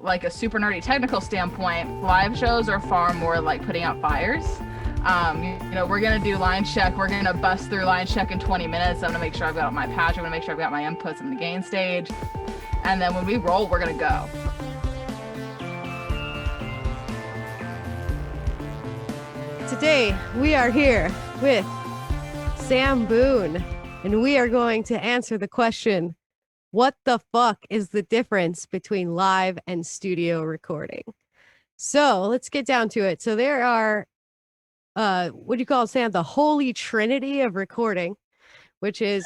like a super nerdy technical standpoint, live shows are far more like putting out fires. We're gonna do line check. We're gonna bust through line check in 20 minutes. I'm gonna make sure I've got my patch. I'm gonna make sure I've got my inputs in the gain stage, and then when we roll, we're gonna go. Today we are here with Sam Boone, and we are going to answer the question, what the fuck is the difference between live and studio recording? So let's get down to it. So there are, what do you call it, Sam? The holy trinity of recording, which is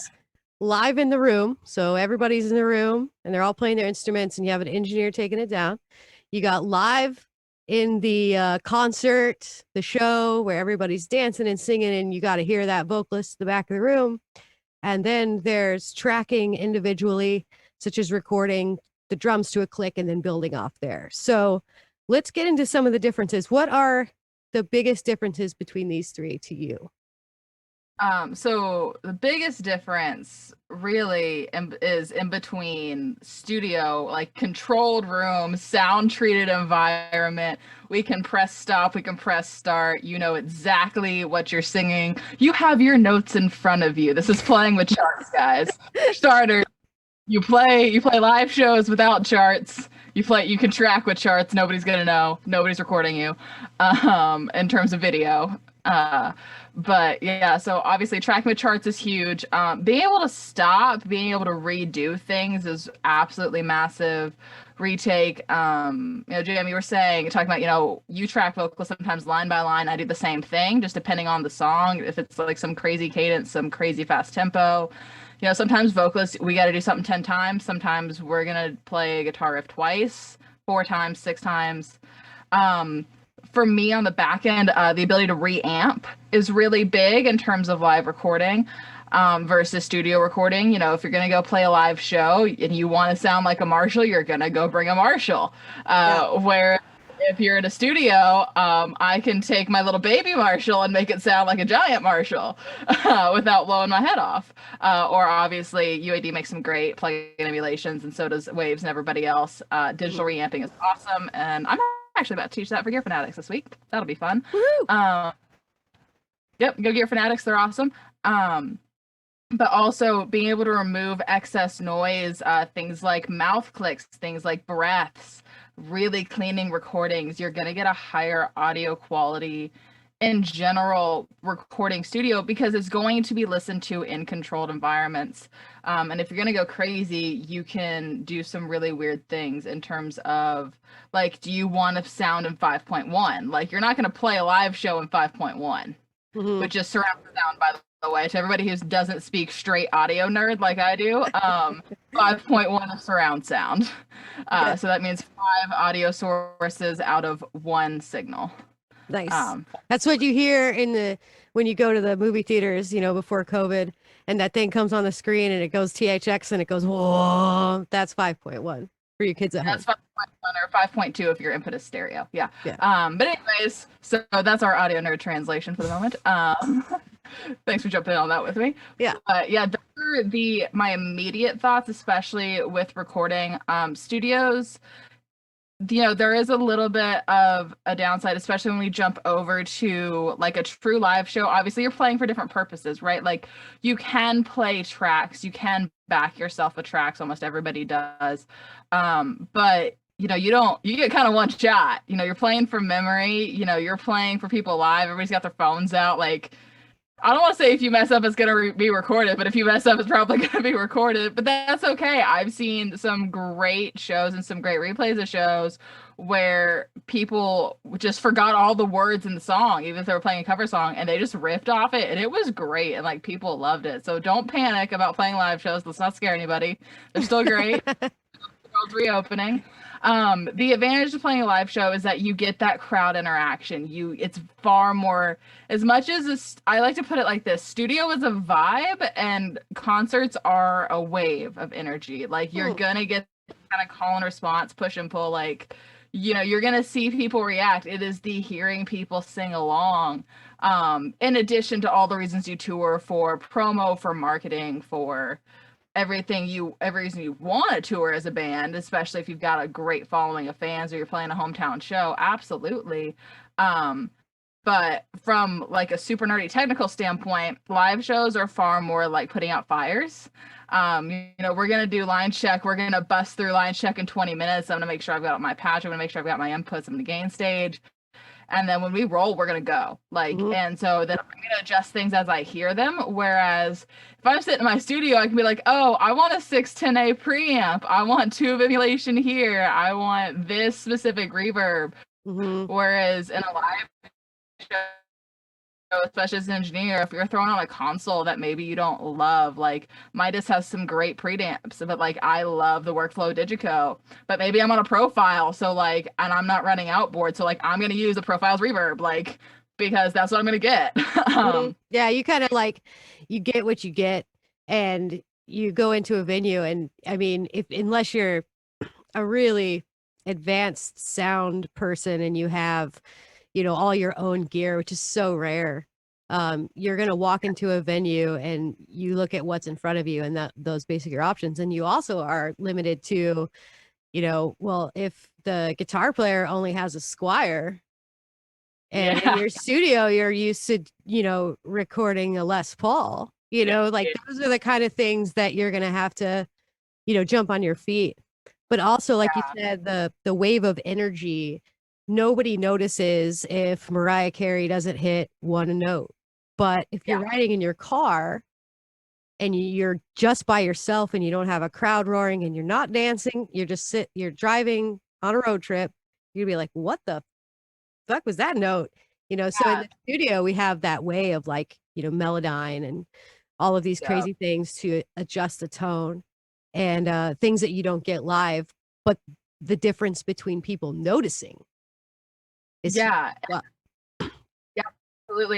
live in the room. So everybody's in the room and they're all playing their instruments and you have an engineer taking it down. You got live in the concert, the show where everybody's dancing and singing and you got to hear that vocalist in the back of the room. And then there's tracking individually, such as recording the drums to a click and then building off there. So let's get into some of the differences. What are the biggest differences between these three to you? So the biggest difference really is in between studio, like controlled room, sound treated environment. We can press stop, we can press start. You know exactly what you're singing. You have your notes in front of you. This is playing with charts, guys. Starter, you play live shows without charts. You can track with charts. Nobody's gonna know. Nobody's recording you. In terms of video. But yeah, so obviously tracking with charts is huge. Being able to stop, being able to redo things is absolutely massive. Retake, Jam, you were talking about, you track vocals sometimes line by line. I do the same thing, just depending on the song. If it's like some crazy cadence, some crazy fast tempo. Sometimes vocalists, we got to do something 10 times. Sometimes we're going to play a guitar riff twice, 4 times, 6 times. For me on the back end, the ability to reamp is really big in terms of live recording versus studio recording. If you're going to go play a live show and you want to sound like a Marshall, you're going to go bring a Marshall. Where if you're in a studio, I can take my little baby Marshall and make it sound like a giant Marshall without blowing my head off. Or obviously, UAD makes some great plugin emulations, and so does Waves and everybody else. Digital reamping is awesome, and I'm actually about to teach that for Gear Fanatics this week. That'll be fun. Yep, go Gear Fanatics. They're awesome. But also being able to remove excess noise, things like mouth clicks, things like breaths, really cleaning recordings. You're going to get a higher audio quality in general recording studio because it's going to be listened to in controlled environments. And if you're going to go crazy, you can do some really weird things in terms of, like, do you want to sound in 5.1? Like, you're not going to play a live show in 5.1, which is surround sound, by the way, to everybody who doesn't speak straight audio nerd like I do. 5.1 is surround sound. So that means 5 audio sources out of 1 signal. Nice. That's what you hear when you go to the movie theaters, before COVID, and that thing comes on the screen and it goes THX and it goes, whoa, that's 5.1 for you kids at home. That's 5.1 or 5.2 if your input is stereo. Yeah. But anyways, so that's our audio nerd translation for the moment. Thanks for jumping in on that with me. Yeah. Those are my immediate thoughts, especially with recording studios. There is a little bit of a downside, especially when we jump over to like a true live show. Obviously, you're playing for different purposes, right? Like, you can play tracks, you can back yourself with tracks. Almost everybody does. But you get kind of one shot. You're playing from memory. You're playing for people live. Everybody's got their phones out. Like, I don't want to say if you mess up, it's going to be recorded, but if you mess up, it's probably going to be recorded. But that's okay. I've seen some great shows and some great replays of shows where people just forgot all the words in the song, even if they were playing a cover song, and they just riffed off it, and it was great, and like people loved it. So don't panic about playing live shows. Let's not scare anybody. They're still great. The world's reopening. The advantage of playing a live show is that you get that crowd interaction. It's far more, as much as I like to put it like this, studio is a vibe and concerts are a wave of energy. Like, you're gonna get kind of call and response, push and pull. Like, you're gonna see people react. It is the hearing people sing along. In addition to all the reasons you tour for, promo, for marketing, for every reason you want to tour as a band, especially if you've got a great following of fans or you're playing a hometown show. Absolutely. But from like a super nerdy technical standpoint, live shows are far more like putting out fires. We're gonna do line check. We're gonna bust through line check in 20 minutes. I'm gonna make sure I've got my patch. I'm gonna make sure I've got my inputs in the gain stage. And then when we roll, we're gonna go. And so then I'm gonna adjust things as I hear them. Whereas if I'm sitting in my studio, I can be like, oh, I want a 610A preamp. I want tube emulation here. I want this specific reverb. Whereas in a live show, especially as an engineer, if you're throwing on a console that maybe you don't love, like Midas has some great preamps, but like I love the Workflow Digico, but maybe I'm on a profile, so like, and I'm not running outboard, so like I'm gonna use the profiles reverb, like, because that's what I'm gonna get. Yeah, you kind of like, you get what you get, and you go into a venue, and I mean, unless you're a really advanced sound person and you have, all your own gear, which is so rare, you're going to walk into a venue and you look at what's in front of you and those basic options. And you also are limited to, well, if the guitar player only has a Squire and in your studio, you're used to, recording a Les Paul, those are the kind of things that you're going to have to, jump on your feet. But also, like you said, the wave of energy, nobody notices if Mariah Carey doesn't hit one note. But if you're riding in your car and you're just by yourself and you don't have a crowd roaring and you're not dancing, you're driving on a road trip, you'd be like, what the fuck was that note? So in the studio, we have that way of like, Melodyne and all of these crazy things to adjust the tone and things that you don't get live, but the difference between people noticing is absolutely.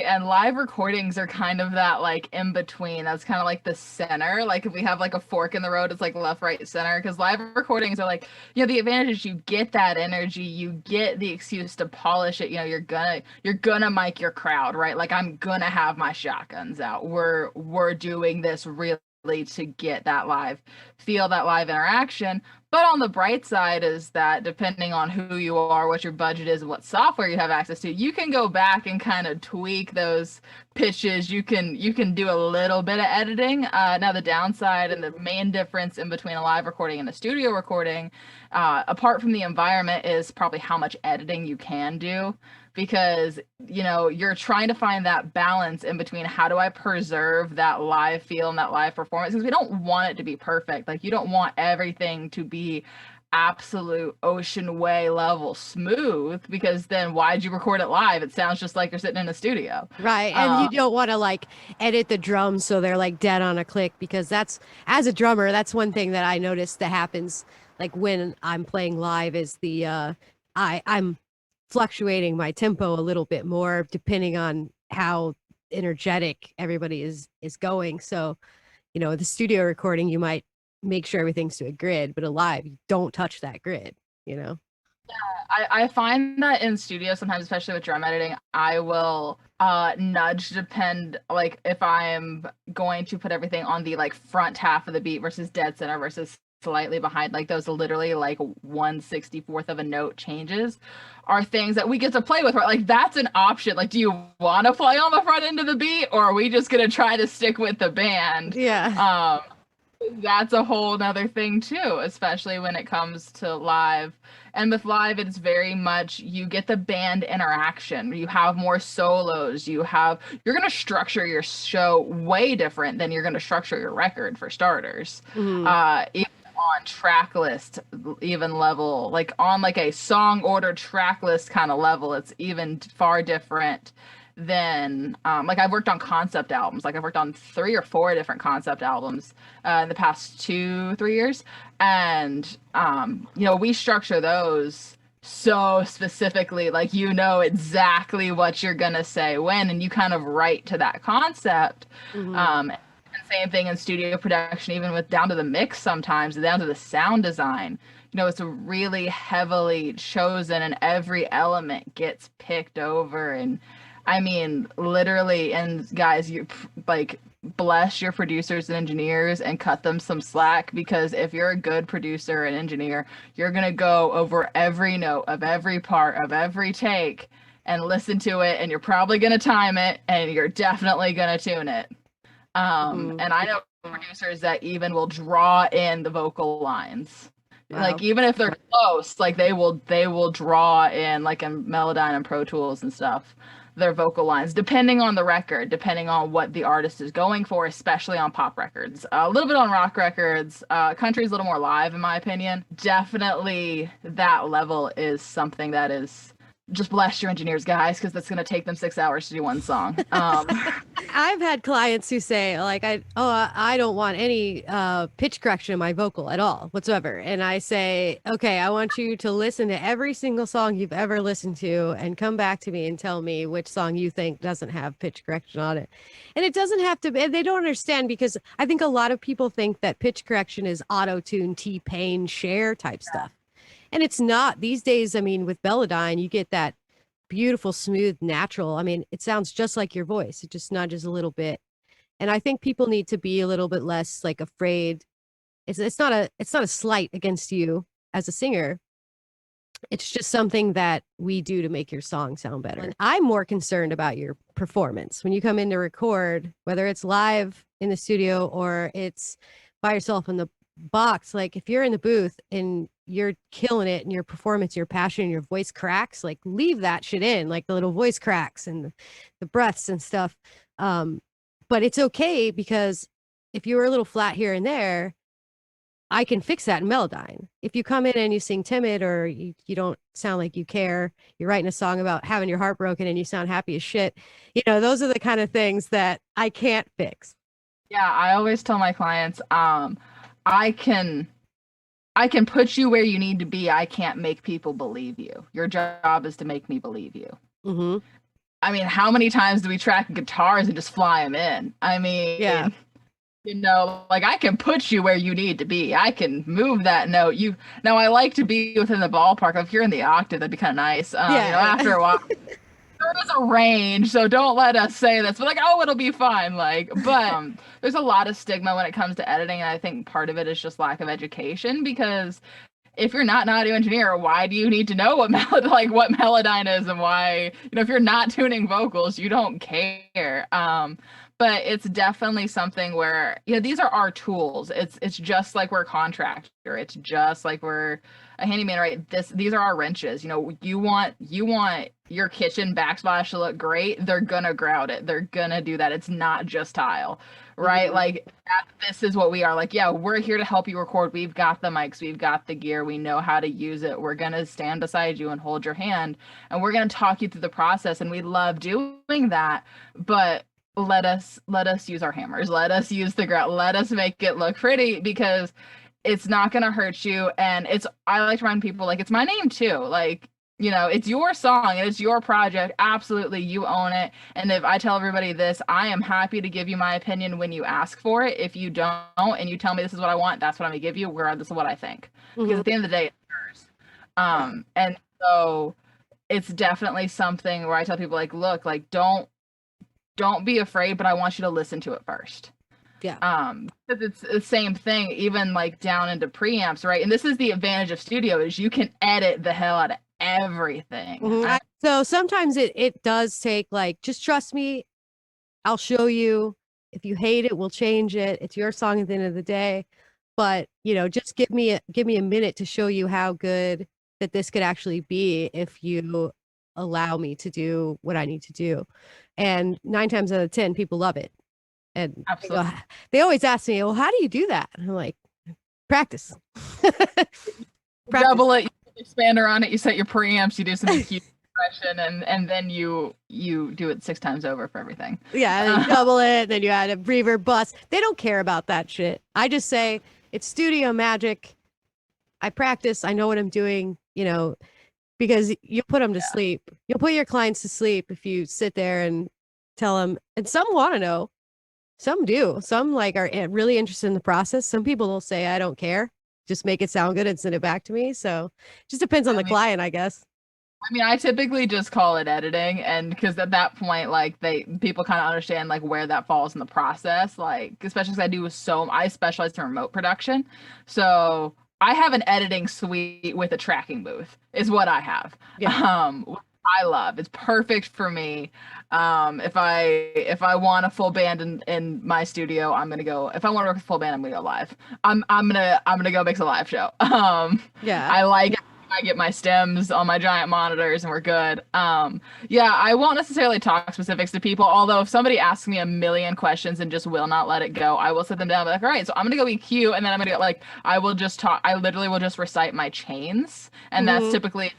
And live recordings are kind of that like in between. That's kind of like the center. Like if we have like a fork in the road, it's like left, right, center. Because live recordings are like, the advantage is you get that energy, you get the excuse to polish it. You're gonna mic your crowd, right? Like I'm gonna have my shotguns out. We're doing this really to get that live feel, that live interaction. But on the bright side is that depending on who you are, what your budget is, and what software you have access to, you can go back and kind of tweak those pitches. You can do a little bit of editing. Now the downside and the main difference in between a live recording and a studio recording, apart from the environment, is probably how much editing you can do. Because you're trying to find that balance in between how do I preserve that live feel and that live performance, because we don't want it to be perfect. Like you don't want everything to be absolute ocean way level smooth, because then why'd you record it live? It sounds just like you're sitting in a studio, right? And you don't want to like edit the drums so they're like dead on a click, because that's, as a drummer, that's one thing that I noticed that happens like when I'm playing live is I'm fluctuating my tempo a little bit more depending on how energetic everybody is going. So, the studio recording, you might make sure everything's to a grid, but alive, you don't touch that grid, Yeah, I find that in studio sometimes, especially with drum editing, I will nudge depend, like if I'm going to put everything on the like front half of the beat versus dead center versus slightly behind, like those literally like 1/64th of a note changes are things that we get to play with, right? Like that's an option. Like, do you want to play on the front end of the beat, or are we just gonna try to stick with the band? That's a whole nother thing too, especially when it comes to live. And with live, it's very much you get the band interaction. You have more solos. You're going to structure your show way different than you're going to structure your record, for starters. Even on track list, even level, like on like a song order track list kind of level, it's even far different than like I've worked on concept albums. Like I've worked on 3 or 4 different concept albums in the past 2-3 years, and we structure those so specifically, like exactly what you're gonna say when, and you kind of write to that concept. And same thing in studio production, even with down to the mix, sometimes down to the sound design. It's really heavily chosen, and every element gets picked over. And I mean, literally, and guys, you like bless your producers and engineers and cut them some slack, because if you're a good producer and engineer, you're gonna go over every note of every part of every take and listen to it, and you're probably gonna time it, and you're definitely gonna tune it. And I know producers that even will draw in the vocal lines. Wow. Like even if they're close, like they will draw in, like in Melodyne and Pro Tools and stuff, their vocal lines, depending on the record, depending on what the artist is going for, especially on pop records. A little bit on rock records. Country's a little more live, in my opinion. Definitely that level is something that is just bless your engineers, guys, because that's going to take them 6 hours to do one song. I've had clients who say like, I don't want any pitch correction in my vocal at all whatsoever. And I say, okay, I want you to listen to every single song you've ever listened to and come back to me and tell me which song you think doesn't have pitch correction on it. And it doesn't have to be, they don't understand, because I think a lot of people think that pitch correction is auto-tune, T-Pain, Cher type stuff. And it's not these days. I mean, with Melodyne, you get that beautiful, smooth, natural. I mean, it sounds just like your voice. It just nudges a little bit. And I think people need to be a little bit less like afraid. It's not a slight against you as a singer. It's just something that we do to make your song sound better. And I'm more concerned about your performance when you come in to record, whether it's live in the studio or it's by yourself in the box. Like if you're in the booth and you're killing it and your performance, your passion, and your voice cracks, like leave that shit in, like the little voice cracks and the breaths and stuff. But it's okay, because if you were a little flat here and there, I can fix that in Melodyne. If you come in and you sing timid, or you don't sound like you care, you're writing a song about having your heart broken and you sound happy as shit, those are the kind of things that I can't fix. Yeah, I always tell my clients, I can put you where you need to be. I can't make people believe you. Your job is to make me believe you. Mm-hmm. I mean, how many times do we track guitars and just fly them in? I mean, yeah. Like I can put you where you need to be. I can move that note. Now I like to be within the ballpark. If you're in the octave, that'd be kind of nice. After a while. There is a range, so don't let us say this, but like, oh, it'll be fine. But there's a lot of stigma when it comes to editing, and I think part of it is just lack of education, because if you're not an audio engineer, why do you need to know what Melodyne is, and why, if you're not tuning vocals, you don't care. But it's definitely something where, these are our tools. It's just like we're a contractor. It's just like we're a handyman, right? These are our wrenches. You want your kitchen backsplash to look great. They're gonna grout it. They're gonna do that. It's not just tile, right? Mm-hmm. This is what we are. We're here to help you record. We've got the mics. We've got the gear. We know how to use it. We're gonna stand beside you and hold your hand, and we're gonna talk you through the process. And we love doing that, but let us use our hammers. Let us use the grout. Let us make it look pretty, because it's not going to hurt you. And I like to remind people, it's my name too. It's your song and it's your project. Absolutely. You own it. And if I tell everybody this, I am happy to give you my opinion when you ask for it. If you don't, and you tell me this is what I want, that's what I'm going to give you, regardless of what I think. Mm-hmm. Because at the end of the day, it's yours. And so it's definitely something where I tell people, look, don't be afraid, but I want you to listen to it first. Yeah. Because it's the same thing, even down into preamps, right? And this is the advantage of studio, is you can edit the hell out of everything. Mm-hmm. So sometimes it does take just trust me, I'll show you. If you hate it, we'll change it. It's your song at the end of the day. But just give me a minute to show you how good that this could actually be if you allow me to do what I need to do. And 9 times out of 10, people love it. And they always ask me, well, how do you do that? And I'm like, practice. Double it, you put the expander on it, you set your preamps, you do some EQ compression, and then you do it 6 times over for everything. Yeah, and then double it, then you add a reverb bus. They don't care about that shit. I just say, it's studio magic. I practice, I know what I'm doing, because you put them to sleep. You'll put your clients to sleep if you sit there and tell them. And some want to know. Some do. Some are really interested in the process. Some people will say, I don't care. Just make it sound good and send it back to me. So it just depends on the client, I guess. I mean, I typically just call it editing, and because at that point, like people kind of understand like where that falls in the process, like especially because I specialize in remote production, so I have an editing suite with a tracking booth is what I have. Yeah. Which I love. It's perfect for me. If I want a full band in my studio, I'm gonna go. If I want to work with a full band, I'm gonna go live. I'm gonna go mix a live show. Yeah. I like I get my stems on my giant monitors and we're good. Yeah, I won't necessarily talk specifics to people, although if somebody asks me a million questions and just will not let it go, I will sit them down and be like, all right, so I'm gonna go EQ and then I'm gonna go like I will just talk I literally will just recite my chains. And that's Hmm. typically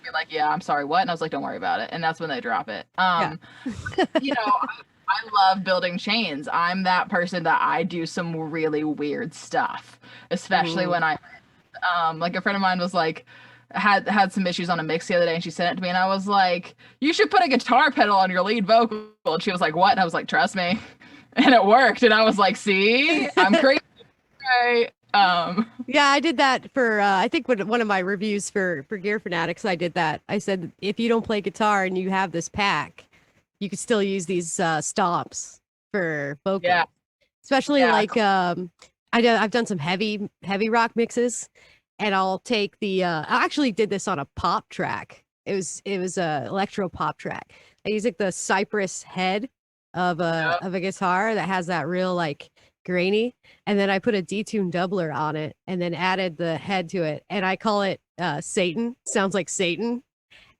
be like, yeah, I'm sorry, what? And I was like, don't worry about it. And that's when they drop it. Yeah. I love building chains. I'm that person that I do some really weird stuff, especially Mm. when like a friend of mine was like had some issues on a mix the other day and she sent it to me and I was like, you should put a guitar pedal on your lead vocal. And she was like, what? And I was like, trust me. And it worked. And I was like, see, I'm crazy. Right? Yeah, I did that for I think one of my reviews for Gear Fanatics. I did that. I said if you don't play guitar and you have this pack, you could still use these stomps for Yeah. vocal. Especially Yeah. like I've done some heavy rock mixes, and I'll take the I actually did this on a pop track. It was a electro pop track. I used like the cypress head Yep. of a guitar that has that real like grainy, and then I put a detune doubler on it and then added the head to it, and I call it Satan. Sounds like Satan.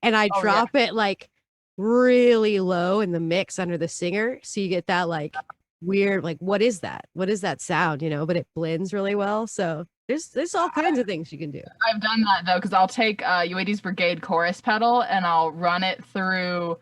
And I Oh yeah. drop it like really low in the mix under the singer, so you get that like weird like what is that? What is that sound, but it blends really well. So there's all kinds of things you can do. I've done that though, because I'll take UAD's Brigade chorus pedal and I'll run it through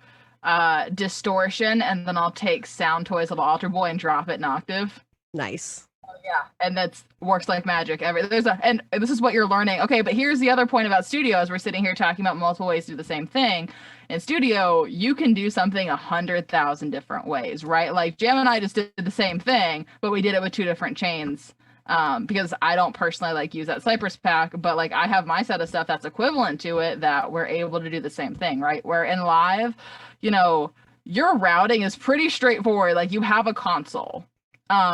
distortion, and then I'll take Sound Toys Little Altar Boy and drop it in octave. Nice. Yeah, and that's works like magic. And this is what you're learning. Okay, but here's the other point about studio as we're sitting here talking about multiple ways to do the same thing. In studio, you can do something 100,000 different ways, right? Like Jam and I just did the same thing, but we did it with two different chains. Because I don't personally like use that Cypress pack, but like I have my set of stuff that's equivalent to it that we're able to do the same thing, right? Where in live, you know, your routing is pretty straightforward. Like you have a console.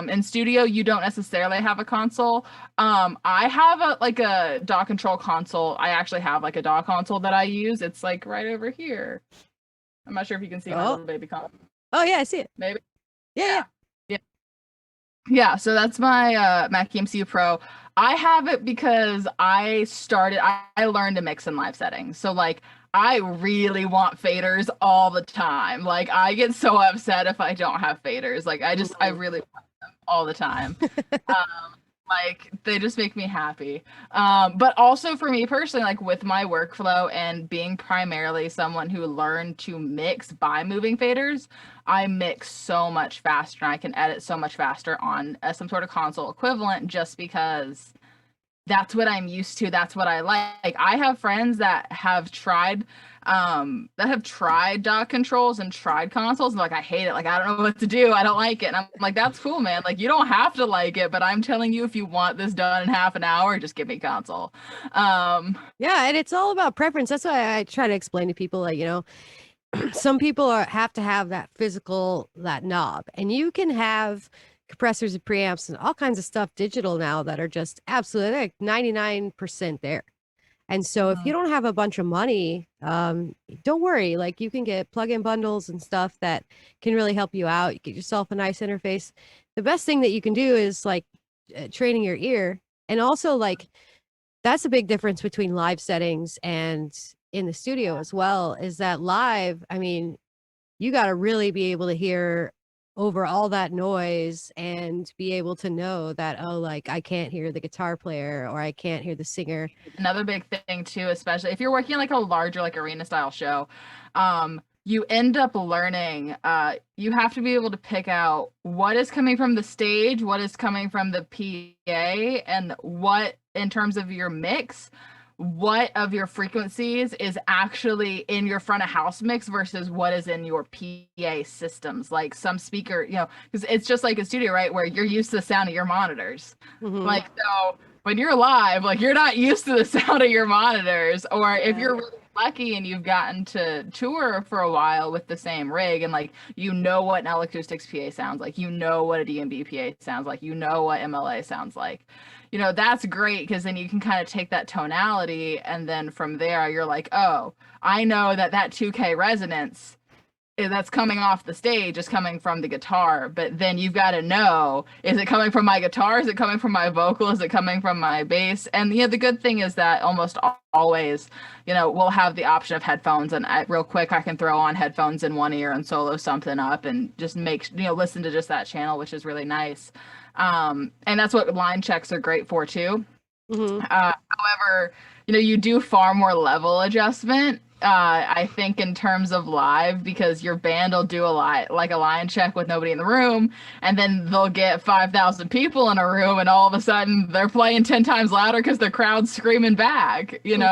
In studio, you don't necessarily have a console. I have a DAW control console. I actually have like a DAW console that I use. It's like right over here. I'm not sure if you can see my Oh. little baby console. Oh yeah, I see it. Maybe. Yeah. Yeah. Yeah, so that's my Mac EMC Pro. I have it because I learned to mix in live settings. So like I really want faders all the time. Like I get so upset if I don't have faders. Like I Mhm. really want them all the time. Like they just make me happy. But also for me personally, like with my workflow and being primarily someone who learned to mix by moving faders, I mix so much faster and I can edit so much faster on some sort of console equivalent just because that's what I'm used to. That's what I like. I have friends that have tried dock controls and tried consoles and like I hate it. Like I don't know what to do. I don't like it. And I'm like, that's cool, man. Like you don't have to like it, but I'm telling you, if you want this done in half an hour, just give me console. Yeah, and it's all about preference. That's why I try to explain to people like, some people have to have that knob, and you can have compressors and preamps and all kinds of stuff digital now that are just absolutely like 99% there. And so if you don't have a bunch of money, don't worry. Like you can get plug-in bundles and stuff that can really help you out. You get yourself a nice interface. The best thing that you can do is like training your ear. And also like that's a big difference between live settings and in the studio as well, is that live, I mean, you got to really be able to hear over all that noise and be able to know that, oh, like I can't hear the guitar player or I can't hear the singer. Another big thing too, especially if you're working like a larger like arena style show, you end up learning, you have to be able to pick out what is coming from the stage, what is coming from the PA, and what in terms of your mix, what of your frequencies is actually in your front of house mix versus what is in your PA systems. Like some speaker, because it's just like a studio, right? Where you're used to the sound of your monitors. Mhm. Like, so when you're live, like you're not used to the sound of your monitors, or if Yeah. you're really lucky and you've gotten to tour for a while with the same rig, and like you know what an L-Acoustics PA sounds like, you know what a DMB PA sounds like, you know what MLA sounds like, you know, that's great because then you can kind of take that tonality and then from there you're like, oh, I know that that 2K resonance that's coming off the stage is coming from the guitar, but then you've got to know, is it coming from my guitar, is it coming from my vocal, is it coming from my bass? And the good thing is that almost always, we'll have the option of headphones, and real quick I can throw on headphones in one ear and solo something up and just make listen to just that channel, which is really nice. And that's what line checks are great for too. However, you do far more level adjustment, I think, in terms of live, because your band will do a line check with nobody in the room, and then they'll get 5,000 people in a room, and all of a sudden they're playing 10 times louder because the crowd's screaming back, and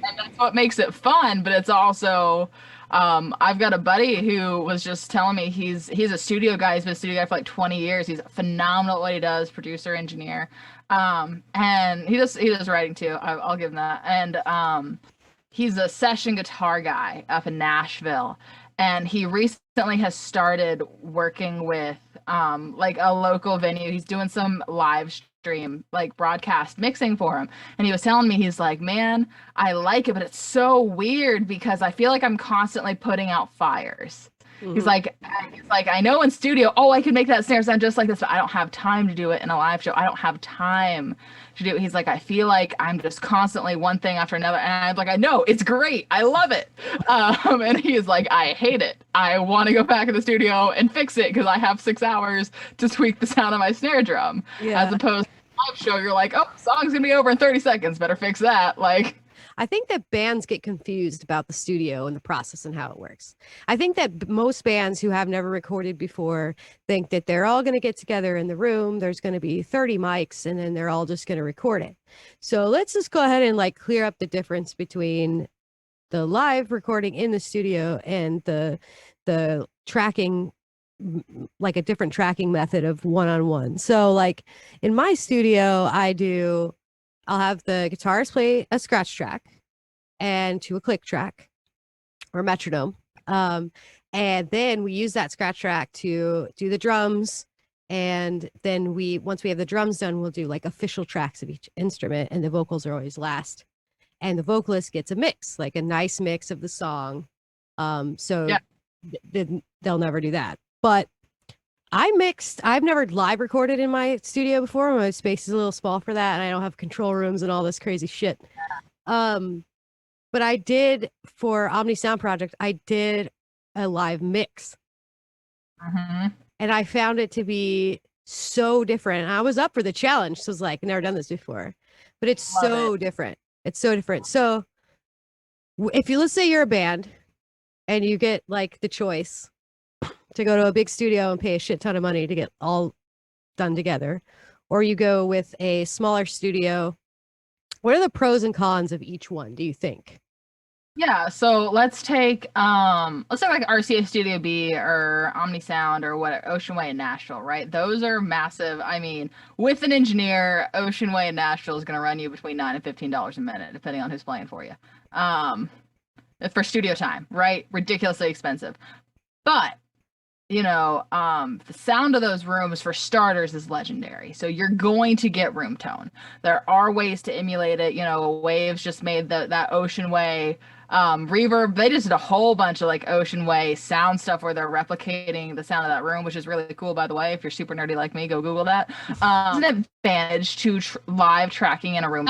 that's what makes it fun. But it's also, I've got a buddy who was just telling me he's a studio guy. He's been a studio guy for like 20 years. He's phenomenal at what he does, producer, engineer. And he does writing too. I'll give him that. And he's a session guitar guy up in Nashville, and he recently has started working with like a local venue. He's doing some live stream, like broadcast mixing for him. And he was telling me, he's like, man, I like it, but it's so weird because I feel like I'm constantly putting out fires. He's like, I know in studio, I can make that snare sound just like this, but I don't have time to do it in a live show. I don't have time to do it. He's like, I feel like I'm just constantly one thing after another. And I'm like, I know, it's great. I love it. And he's like, I hate it. I want to go back in the studio and fix it because I have 6 hours to tweak the sound of my snare drum. Yeah. As opposed to a live show, you're like, oh, the song's going to be over in 30 seconds. Better fix that. Like, I think that bands get confused about the studio and the process and how it works. I think that most bands who have never recorded before think that they're all going to get together in the room. There's going to be 30 mics and then they're all just going to record it. So let's just go ahead and like clear up the difference between the live recording in the studio and the tracking, like a different tracking method of one-on-one. So like in my studio, I'll have the guitarist play a scratch track and to a click track or metronome. And then we use that scratch track to do the drums. And then once we have the drums done, we'll do like official tracks of each instrument, and the vocals are always last. And the vocalist gets a mix, like a nice mix of the song. They'll never do that. But I've never live recorded in my studio before. My space is a little small for that, and I don't have control rooms and all this crazy shit. But I did, for Omni Sound Project, I did a live mix. And I found it to be so different. I was up for the challenge, so I was like, I've never done this before. But it's so different. It's so different. So if let's say you're a band and you get like the choice to go to a big studio and pay a shit ton of money to get all done together, or you go with a smaller studio, what are the pros and cons of each one, do you think? Yeah, so let's take like RCA Studio B or Omni Sound or what, Ocean Way in Nashville, right? Those are massive. I mean, with an engineer, Ocean Way in Nashville is going to run you between $9 and $15 a minute, depending on who's playing for you. For studio time, right? Ridiculously expensive. But the sound of those rooms, for starters, is legendary. So you're going to get room tone. There are ways to emulate it. Waves just made that Ocean Way reverb. They just did a whole bunch of like Ocean Way sound stuff where they're replicating the sound of that room, which is really cool, by the way. If you're super nerdy like me, go Google that. It's an advantage to live tracking in a room.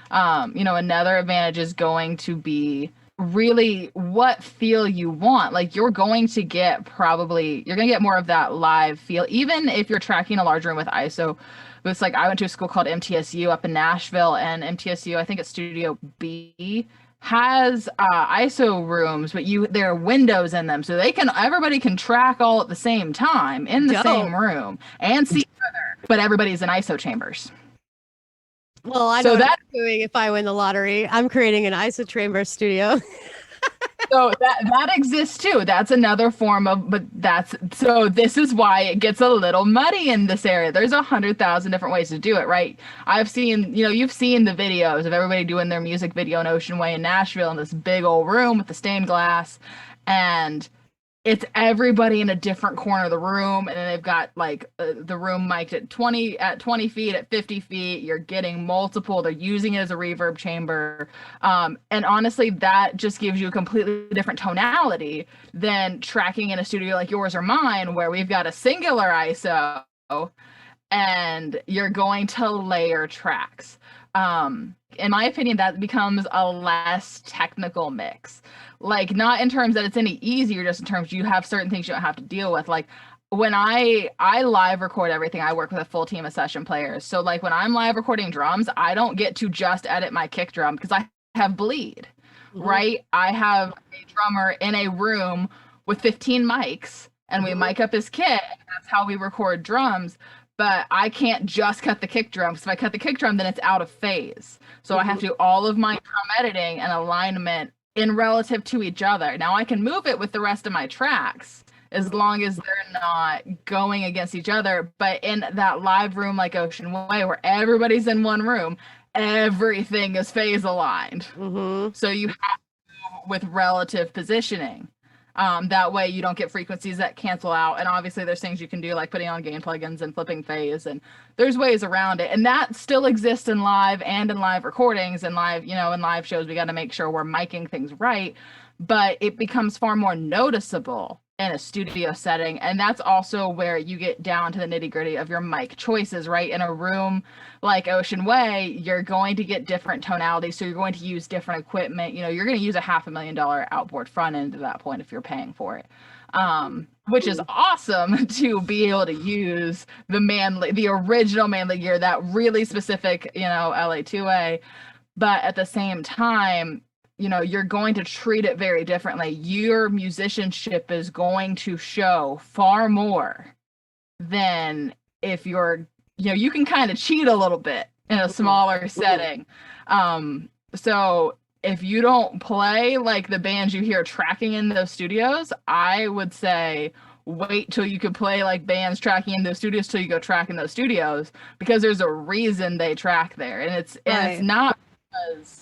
Another advantage is going to be really what feel you want. Like you're going to get more of that live feel, even if you're tracking a large room with ISO. It's like, I went to a school called MTSU up in Nashville, and MTSU, I think it's Studio B, has ISO rooms, but there are windows in them, so everybody can track all at the same time in the same room and see each other, but everybody's in ISO chambers. Well, I know what I'm doing if I win the lottery. I'm creating an ISO chamber studio. So that exists too. That's another form of, but that's so this is why it gets a little muddy in this area. There's 100,000 different ways to do it, right? I've seen, you've seen the videos of everybody doing their music video in Ocean Way in Nashville in this big old room with the stained glass, and it's everybody in a different corner of the room, and then they've got like the room mic'd at 20 feet, at 50 feet. You're getting multiple. They're using it as a reverb chamber, and honestly, that just gives you a completely different tonality than tracking in a studio like yours or mine, where we've got a singular ISO, and you're going to layer tracks. In my opinion, that becomes a less technical mix. Like, not in terms that it's any easier, just in terms you have certain things you don't have to deal with. Like, when I live record everything, I work with a full team of session players. So like when I'm live recording drums, I don't get to just edit my kick drum because I have bleed, right? I have a drummer in a room with 15 mics, and we mic up his kit. That's how we record drums. But I can't just cut the kick drum, because if I cut the kick drum, then it's out of phase. So I have to do all of my drum editing and alignment in relative to each other. Now I can move it with the rest of my tracks as long as they're not going against each other. But in that live room like Ocean Way, where everybody's in one room, everything is phase aligned. So you have to, with relative positioning. That way you don't get frequencies that cancel out. And obviously there's things you can do, like putting on gain plugins and flipping phase, and there's ways around it. And that still exists in live and in live recordings and live, in live shows. We got to make sure we're miking things right, but it becomes far more noticeable in a studio setting. And that's also where you get down to the nitty gritty of your mic choices, right? In a room like Ocean Way, you're going to get different tonalities. So you're going to use different equipment. You're going to use a $500,000 outboard front end at that point if you're paying for it. Which is awesome to be able to use the original Manly gear, that really specific, LA2A. But at the same time, you're going to treat it very differently. Your musicianship is going to show far more than if you're, you can kind of cheat a little bit in a smaller setting. So if you don't play like the bands you hear tracking in those studios, I would say wait till you can play like bands tracking in those studios till you go track in those studios, because there's a reason they track there. And it's not because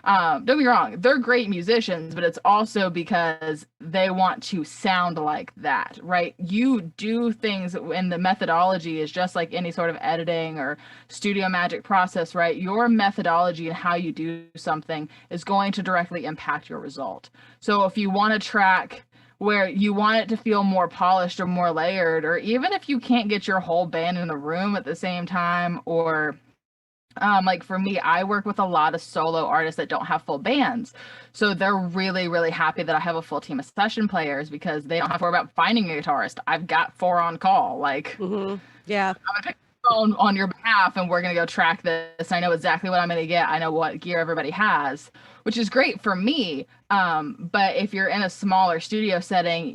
don't get me wrong, they're great musicians, but it's also because they want to sound like that, right? You do things, and the methodology is just like any sort of editing or studio magic process, right? Your methodology and how you do something is going to directly impact your result. So if you want to track where you want it to feel more polished or more layered, or even if you can't get your whole band in the room at the same time, or like for me, I work with a lot of solo artists that don't have full bands. So they're really, really happy that I have a full team of session players, because they don't have to worry about finding a guitarist. I've got 4 on call. Like, yeah, I'm gonna pick the phone on your behalf and we're gonna go track this. I know exactly what I'm gonna get. I know what gear everybody has, which is great for me. But if you're in a smaller studio setting,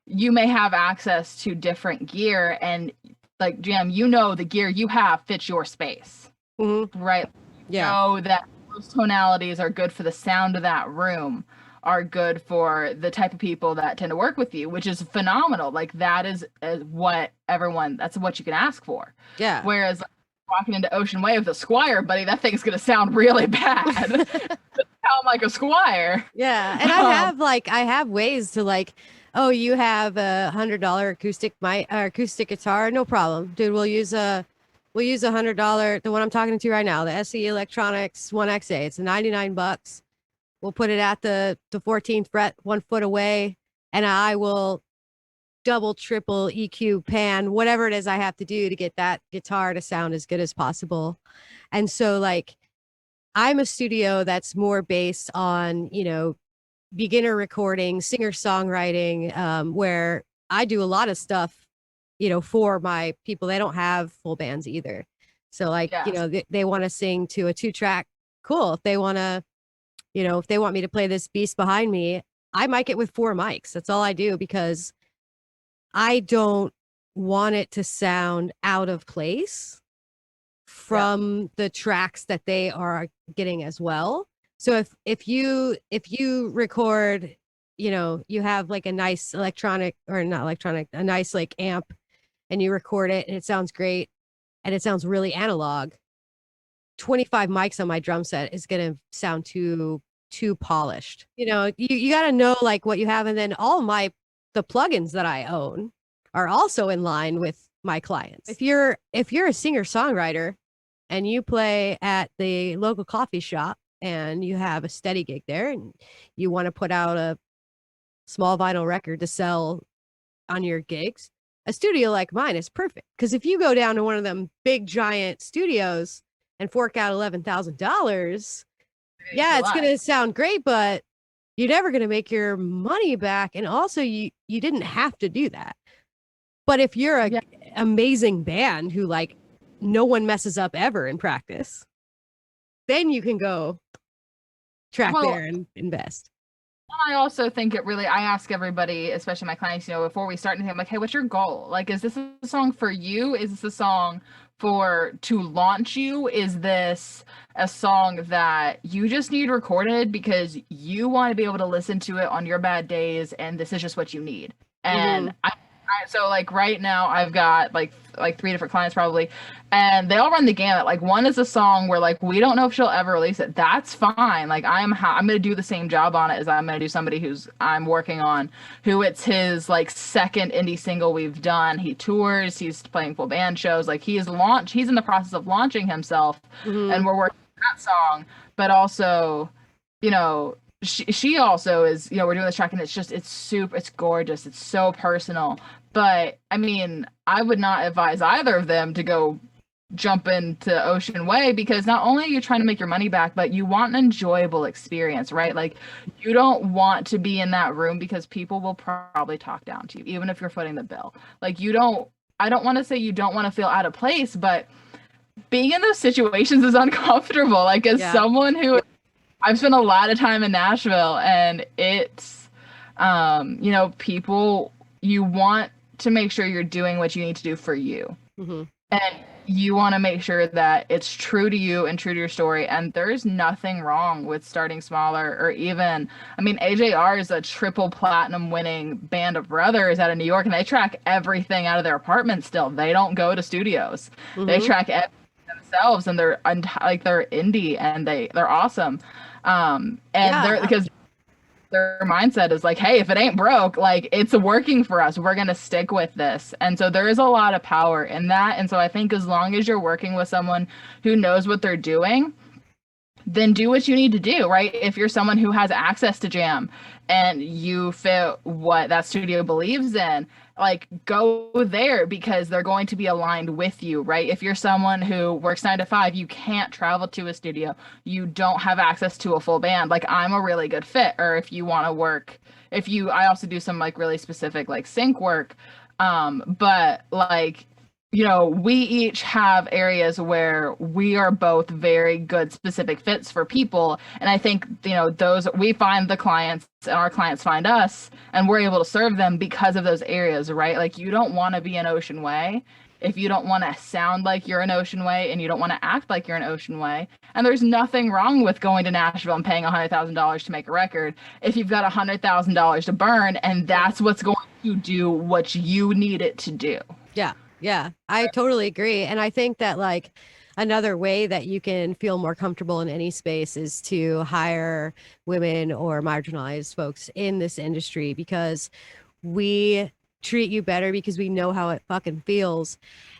you may have access to different gear, and like Jam, the gear you have fits your space. Right. Know that those tonalities are good for the sound of that room, are good for the type of people that tend to work with you, which is phenomenal. Like that is what that's what you can ask for. Yeah. Whereas walking into Ocean Way with a Squire, buddy, that thing's going to sound really bad. Sound like a Squire. Yeah. And I have ways to like, oh, you have a $100 acoustic guitar. No problem, dude. We'll use $100, the one I'm talking to right now, the SE Electronics 1XA. It's $99. We'll put it at the 14th fret, 1 foot away, and I will double, triple EQ pan, whatever it is I have to do to get that guitar to sound as good as possible. And so like, I'm a studio that's more based on, beginner recording, singer songwriting, where I do a lot of stuff for my people. They don't have full bands either. So like, they want to sing to a 2-track. Cool. If they want to, if they want me to play this beast behind me, I mic it with 4 mics. That's all I do, because I don't want it to sound out of place from the tracks that they are getting as well. So if you record you have like a nice electronic or not electronic, a nice like amp, and you record it and it sounds great and it sounds really analog. 25 mics on my drum set is going to sound too polished. You got to know like what you have. And then the plugins that I own are also in line with my clients. If you're a singer songwriter and you play at the local coffee shop and you have a steady gig there and you want to put out a small vinyl record to sell on your gigs, a studio like mine is perfect. Because if you go down to one of them big giant studios and fork out $11,000, yeah, it's gonna sound great, but you're never gonna make your money back. And also, you didn't have to do that. But if you're a amazing band who like no one messes up ever in practice, then you can go track there and invest. I also think I ask everybody, especially my clients, before we start anything, I'm like, hey, what's your goal? Like, is this a song for you? Is this a song to launch you? Is this a song that you just need recorded because you want to be able to listen to it on your bad days and this is just what you need? And so like right now I've got like 3 different clients probably, and they all run the gamut. Like one is a song where like we don't know if she'll ever release it. That's fine. Like I'm gonna do the same job on it as I'm gonna do somebody who's I'm working on, who it's his like second indie single we've done. He tours, he's playing full band shows, like he's in the process of launching himself, and we're working on that song. But also, she also is, we're doing this track and it's gorgeous, it's so personal. But I mean, I would not advise either of them to go jump into Ocean Way, because not only are you trying to make your money back, but you want an enjoyable experience, right? Like you don't want to be in that room because people will probably talk down to you, even if you're footing the bill. Like I don't want to say you don't want to feel out of place, but being in those situations is uncomfortable. Like as someone who I've spent a lot of time in Nashville, and it's, people, you want to make sure you're doing what you need to do for you. And you want to make sure that it's true to you and true to your story. And there's nothing wrong with starting smaller, or even, I mean, AJR is a triple platinum winning band of brothers out of New York, and they track everything out of their apartment still. They don't go to studios. They track everything themselves, and they're indie, and they're awesome. Because their mindset is like, hey, if it ain't broke, like it's working for us, we're gonna stick with this. And so there is a lot of power in that. And so I think as long as you're working with someone who knows what they're doing, then do what you need to do, right? If you're someone who has access to Jam and you fit what that studio believes in, like go there, because they're going to be aligned with you, right? If you're someone who works 9 to 5, you can't travel to a studio, you don't have access to a full band, like I'm a really good fit. Or if you want to work, I also do some like really specific like sync work. But like, we each have areas where we are both very good specific fits for people. And I think, those, we find the clients and our clients find us, and we're able to serve them because of those areas, right? Like you don't want to be an Ocean Way if you don't want to sound like you're an Ocean Way, and you don't want to act like you're an Ocean Way. And there's nothing wrong with going to Nashville and paying $100,000 to make a record if you've got $100,000 to burn, and that's what's going to do what you need it to do. Yeah, I totally agree. And I think that like another way that you can feel more comfortable in any space is to hire women or marginalized folks in this industry, because we treat you better because we know how it fucking feels.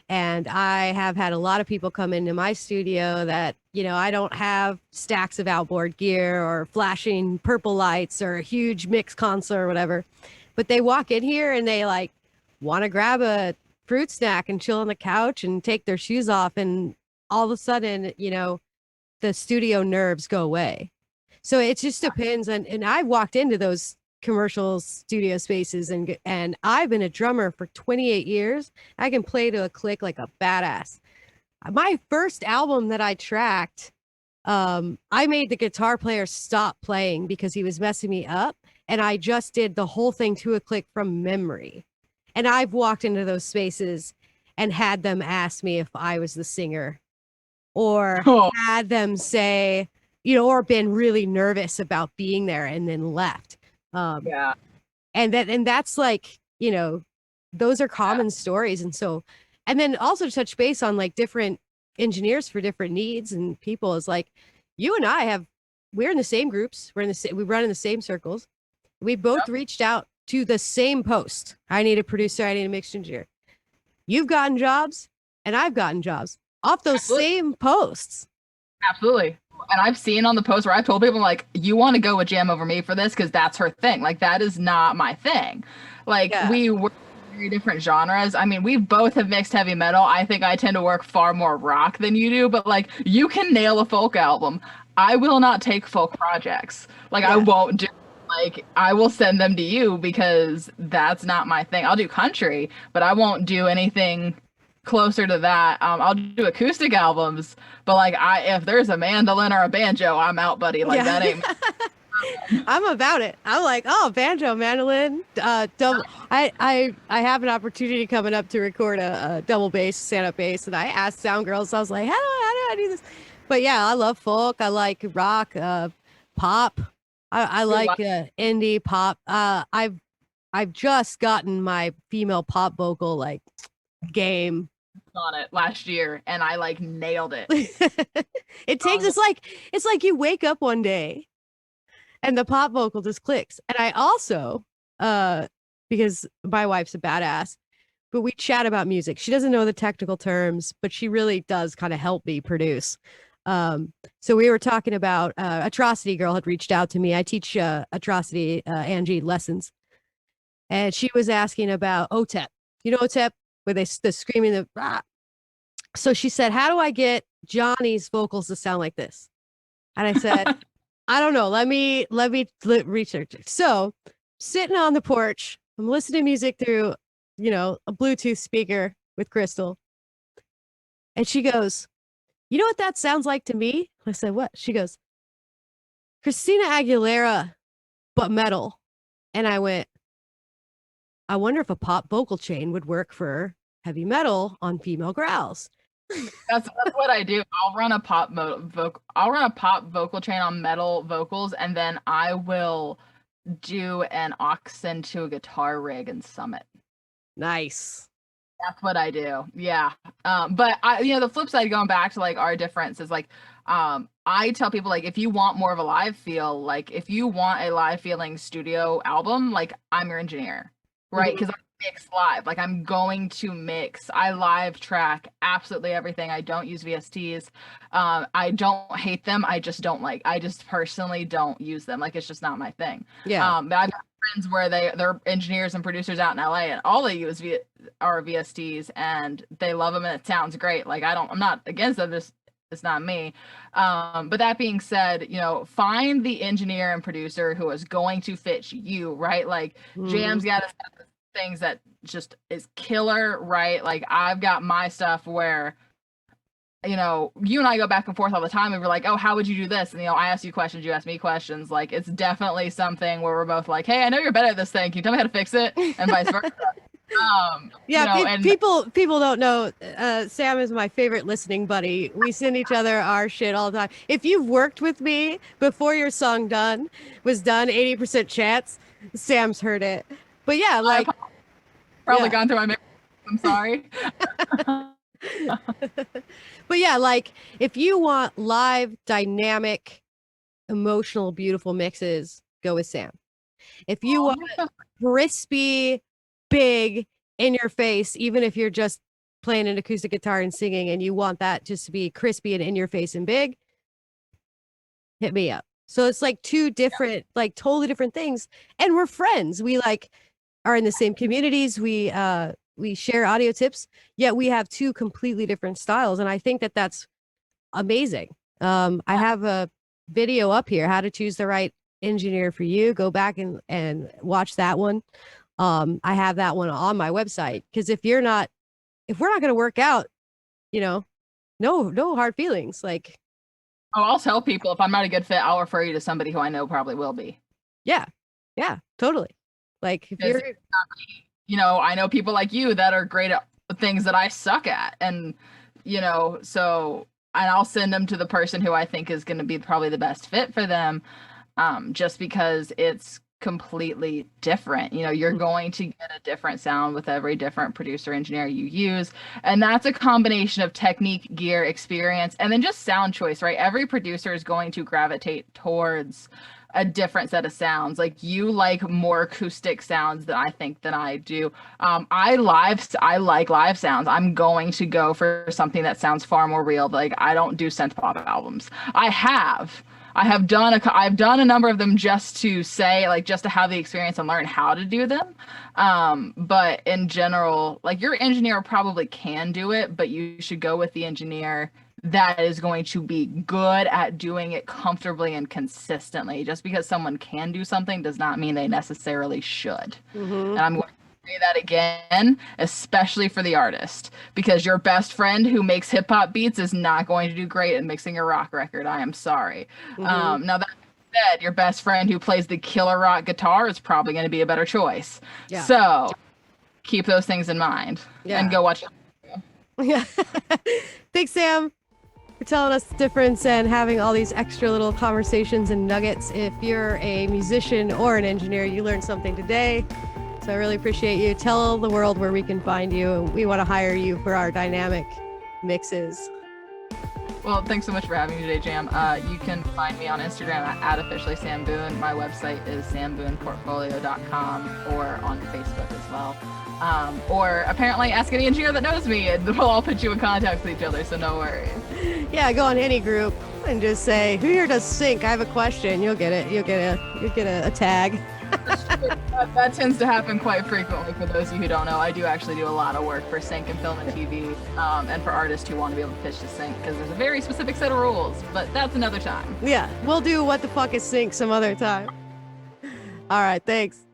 And I have had a lot of people come into my studio that, I don't have stacks of outboard gear or flashing purple lights or a huge mix console or whatever, but they walk in here and they like want to grab a fruit snack and chill on the couch and take their shoes off, and all of a sudden the studio nerves go away. So it just depends. And I walked into those commercial studio spaces, and I've been a drummer for 28 years. I can play to a click like a badass. My first album that I tracked, I made the guitar player stop playing because he was messing me up, and I just did the whole thing to a click from memory. And I've walked into those spaces and had them ask me if I was the singer, or had them say, or been really nervous about being there and then left. Um, Yeah. and that's like, those are common stories. And so, and then also to touch base on like different engineers for different needs and people is like, you and I we're in the same groups. We run in the same circles. We both Yep. reached out to the same post. I need a producer. I need a mixed engineer. You've gotten jobs and I've gotten jobs off those Absolutely. same posts. Absolutely. And I've seen on the post where I've told people like, you want to go with Jam over me for this because that's her thing. Like that is not my thing. Like Yeah. we work very different genres. I mean, we both have mixed heavy metal. I think I tend to work far more rock than you do, but like you can nail a folk album. I will not take folk projects. Like I Yeah. won't do like I will send them to you because that's not my thing. I'll do country, but I won't do anything closer to that. I'll do acoustic albums, but like if there's a mandolin or a banjo, I'm out, buddy. Like Yeah. that ain't. I'm about it. I'm like, oh, banjo, mandolin, double. I have an opportunity coming up to record a double bass, stand up bass, and I asked sound girls. I was like, how do I do this? But yeah, I love folk. I like rock, pop. I like indie pop. I've just gotten my female pop vocal like game On it last year, and I like nailed it. It takes it's like you wake up one day and the pop vocal just clicks. And I also, because my wife's a badass, but we chat about music. She doesn't know the technical terms, but she really does kind of help me produce. So we were talking about Atrocity Girl had reached out to me. I teach Atrocity Angie lessons, and she was asking about OTEP. You know OTEP, where the screaming the rah. So she said, "How do I get Johnny's vocals to sound like this?" And I said, I don't know. Let me research it. So, sitting on the porch, I'm listening to music through, a Bluetooth speaker with Crystal. And she goes, "You know what that sounds like to me?" I said, "What?" She goes, "Christina Aguilera, but metal." And I went, "I wonder if a pop vocal chain would work for heavy metal on female growls." That's what I do. I'll run a pop vocal chain on metal vocals, and then I will do an aux into a guitar rig and summit. Nice. That's what I do. Yeah. But the flip side, going back to like our difference is like, I tell people like, if you want more of a live feel, like if you want a live feeling studio album, like I'm your engineer, right? Because I mix live. Like I'm going to mix. I live track absolutely everything. I don't use VSTs. I don't hate them. I just personally don't use them. Like it's just not my thing. Yeah. But I've got friends where they're engineers and producers out in LA, and all they use are VSTs, and they love them, and it sounds great. Like I'm not against them. It's not me. But that being said, find the engineer and producer who is going to fit you, right? Like Jam's got to set things that just is killer, right? Like I've got my stuff where you and I go back and forth all the time, and we're like, oh, how would you do this? And I ask you questions, you ask me questions. Like it's definitely something where we're both like, hey, I know you're better at this thing, can you tell me how to fix it? And vice versa. People don't know. Sam is my favorite listening buddy. We send each other our shit all the time. If you've worked with me before your song was done, 80% chance Sam's heard it. But yeah, like probably gone through my mix. I'm sorry. But yeah, like if you want live, dynamic, emotional, beautiful mixes, go with Sam. If you want crispy, big, in your face, even if you're just playing an acoustic guitar and singing and you want that just to be crispy and in your face and big, hit me up. So it's like two different, like totally different things. And we're friends. We like are in the same communities. We share audio tips, yet we have two completely different styles. And I think that that's amazing. I have a video up here, how to choose the right engineer for you. Go back and watch that one. I have that one on my website, because if we're not going to work out, no hard feelings. Like, I'll tell people if I'm not a good fit, I'll refer you to somebody who I know probably will be. Yeah, totally. Like if you're, I know people like you that are great at things that I suck at, and and I'll send them to the person who I think is going to be probably the best fit for them, just because it's completely different. You know, you're going to get a different sound with every different producer engineer you use. And that's a combination of technique, gear, experience, and then just sound choice, right? Every producer is going to gravitate towards a different set of sounds. Like you like more acoustic sounds than I do. I like live sounds. I'm going to go for something that sounds far more real. Like I don't do synth pop albums. I've done a number of them just to say, like, just to have the experience and learn how to do them. But in general, like your engineer probably can do it, but you should go with the engineer that is going to be good at doing it comfortably and consistently. Just because someone can do something does not mean they necessarily should. And I'm going to say that again, especially for the artist, because your best friend who makes hip hop beats is not going to do great at mixing a rock record. I am sorry. Now that said, your best friend who plays the killer rock guitar is probably going to be a better choice. Yeah. So keep those things in mind and go watch. Yeah. Thanks, Sam, for telling us the difference and having all these extra little conversations and nuggets. If you're a musician or an engineer, you learned something today. So I really appreciate you. Tell the world where we can find you, and we want to hire you for our dynamic mixes. Well, thanks so much for having me today, Jam. You can find me on Instagram at officially Sam Boone. My website is sambooneportfolio.com, or on Facebook as well. Or apparently ask any engineer that knows me and we'll all put you in contact with each other, so no worries. Yeah, go on any group and just say, who here does sync? I have a question. You'll get it. You'll get a tag. That tends to happen quite frequently. For those of you who don't know, I do actually do a lot of work for sync and film and TV, and for artists who want to be able to pitch to sync, because there's a very specific set of rules, but that's another time. Yeah, we'll do what the fuck is sync some other time. All right, thanks.